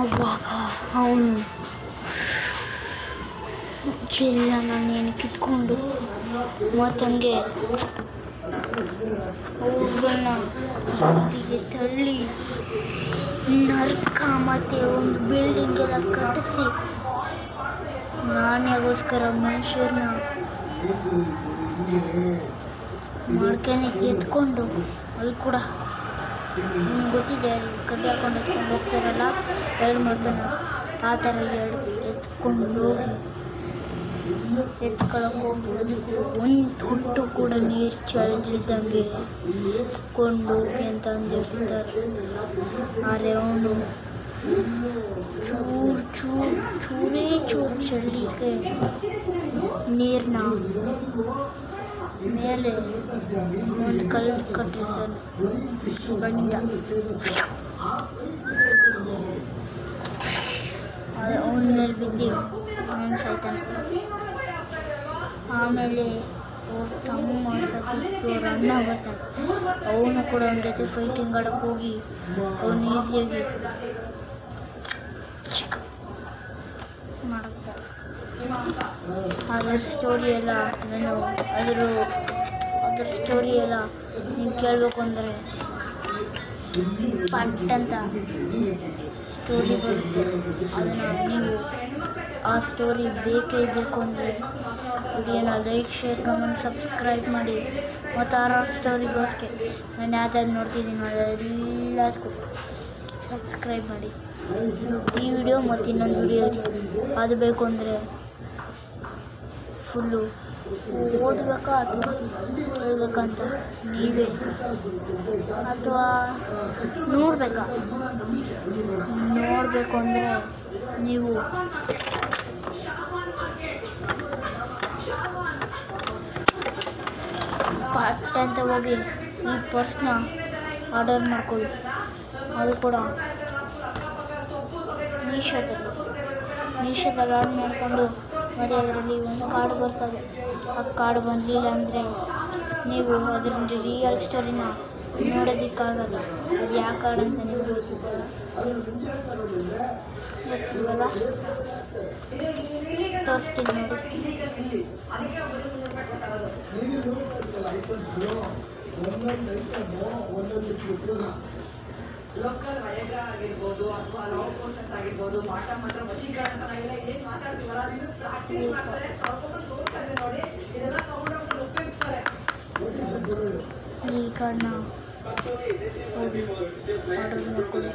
ಅವಾಗ ಅವನು ಎಲ್ಲ ನಾನೇನು ಕಿತ್ಕೊಂಡು ಮತ್ತಂಗೆ ಅವುಗಳನ್ನ ಬೀದಿಗೆ ತಳ್ಳಿ ನರ್ಕ ಮತ್ತು ಒಂದು ಬಿಲ್ಡಿಂಗ್ ಎಲ್ಲ ಕಟ್ಟಿಸಿ ನಾಣ್ಯಗೋಸ್ಕರ ಮನುಷ್ಯರನ್ನ ಮಾಡ್ಕೊಂಡು ಎತ್ಕೊಂಡು ಅಲ್ಲಿ ಕೂಡ ನಿಮ್ಗೆ ಗೊತ್ತಿದೆ ಅಲ್ಲಿ ಕಡ್ಡಿ ಹಾಕೊಂಡು ಎತ್ಕೊಂಡು ಹೋಗ್ತಾರಲ್ಲ ಎರಡು ಮಾಡ್ಕೊಂಡು ಆ ಥರ ಎರಡು ಎತ್ಕೊಂಡು ಹೋಗಿ ಎತ್ಕೊಳಕ್ಕೆ ಹೋಗಿ ಅದು ಕೂಡ ಒಂದು ತೊಟ್ಟು ಕೂಡ ನೀರು ಚೆಲ್ದಿಲ್ದಂಗೆ ಎತ್ಕೊಂಡು ಹೋಗಿ ಅಂತ ಅಂದಿರ್ತಾರೆ. ಆದರೆ ಅವನು ಚೂರೇ ಚೆಲ್ಲಿಗೆ ನೀರನ್ನ ಮೇಲೆ ಒಂದು ಕಲ್ಲು ಕಟ್ಟಿರ್ತಾನೆ ಬಣ್ಣಿಂದ. ಅವನ ಮೇಲೆ ಬಿದ್ದು ಅವನು ಸಾಯ್ತಾನೆ. ಆಮೇಲೆ ಅವ್ರ ತಮ್ಮ ಸತ್ತಿದ್ದಕ್ಕೆ ಅವ್ರ ಅಣ್ಣ ಬರ್ತಾನೆ. ಅವನು ಕೂಡ ಅವನ ಜೊತೆ ಫೈಟಿಂಗ್ ಆಡಕ್ಕೆ ಹೋಗಿ ಅವನು ಈಸಿಯಾಗಿ ಮಾಡ್ತಾರೆ. ಅದರ ಸ್ಟೋರಿ ಎಲ್ಲ ನೀವು ಕೇಳಬೇಕು ಅಂದರೆ ಪಟ್ ಅಂತ ಸ್ಟೋರಿ ಬರುತ್ತೆ. ಅದನ್ನು ನೀವು ಆ ಸ್ಟೋರಿ ಬೇಕೇ ಬೇಕು ಅಂದರೆ ವಿಡಿಯೋನ ಲೈಕ್, ಶೇರ್, ಕಮೆಂಟ್, ಸಬ್ಸ್ಕ್ರೈಬ್ ಮಾಡಿ. ಮತ್ತು ಆರ್ ಸ್ಟೋರಿಗೋಸ್ಕರ ನಾನು ಯಾವ್ದಾದ್ರು ನೋಡ್ತಿದ್ದೀನಿ ಎಲ್ಲದಕ್ಕೂ ಸಬ್ಸ್ಕ್ರೈಬ್ ಮಾಡಿ. ಈ ವಿಡಿಯೋ ಮತ್ತು ಇನ್ನೊಂದು ವಿಡಿಯೋ ಅದು ಬೇಕು ಅಂದರೆ ಫುಲ್ಲು ಓದಬೇಕಾ ಅಥವಾ ಹೇಳ್ಬೇಕಂತ ನೀವೇ ಅಥವಾ ನೋಡಬೇಕು ಅಂದರೆ ನೀವು ಪಟ್ ಅಂತ ಹೋಗಿ ಈ ಪರ್ಸ್ನ ಆರ್ಡರ್ ಮಾಡ್ಕೊಳ್ಳಿ. ಅದು ಕೂಡ ಮೀಶೋದಲ್ಲಿ ಆರ್ಡರ್ ಮಾಡಿಕೊಂಡು ಮತ್ತು ಅದರಲ್ಲಿ ಒಂದು ಕಾರ್ಡ್ ಬರ್ತದೆ. ಆ ಕಾರ್ಡ್ ಬಂದಿಲ್ಲ ಅಂದರೆ ನೀವು ಅದರಲ್ಲಿ ರಿಯಲ್ ಸ್ಟೋರಿನ ನೋಡೋದಕ್ಕಾಗಲ್ಲ. ಅದು ಯಾವ ಕಾರ್ಡ್ ಅಂತ ನೀವು ಗೊತ್ತಿಲ್ಲಲ್ಲ ತೋರಿಸ್ತೀನಿ ನೋಡಿ. ಲೋಕಲ್ ವಯಗ್ರ ಆಗಿರ್ಬೋದು ಅಥವಾ ಲವ್ ಕೋರ್ಸಸ್ ಆಗಿರ್ಬೋದು, ಮಾಟ ಮಾತ್ರ ವಶೀಕರಣ ಏನ್ ಮಾತಾಡ್ತೀವಲ್ಲ ಅದನ್ನು ಪ್ರಾಕ್ಟೀಸ್ ಮಾಡ್ತಾರೆ. ತೋರ್ತಾರೆ ನೋಡಿ, ಇದೆಲ್ಲ ತಗೊಂಡೋಗ್ತಾರೆ ಉಪಯೋಗಿಸ್ತಾರೆ. ಈ ಕಾರ್ಡ್ನ ಹೋಗಿ ಆರ್ಡರ್ ಮಾಡ್ಕೊಳ್ಳಿ.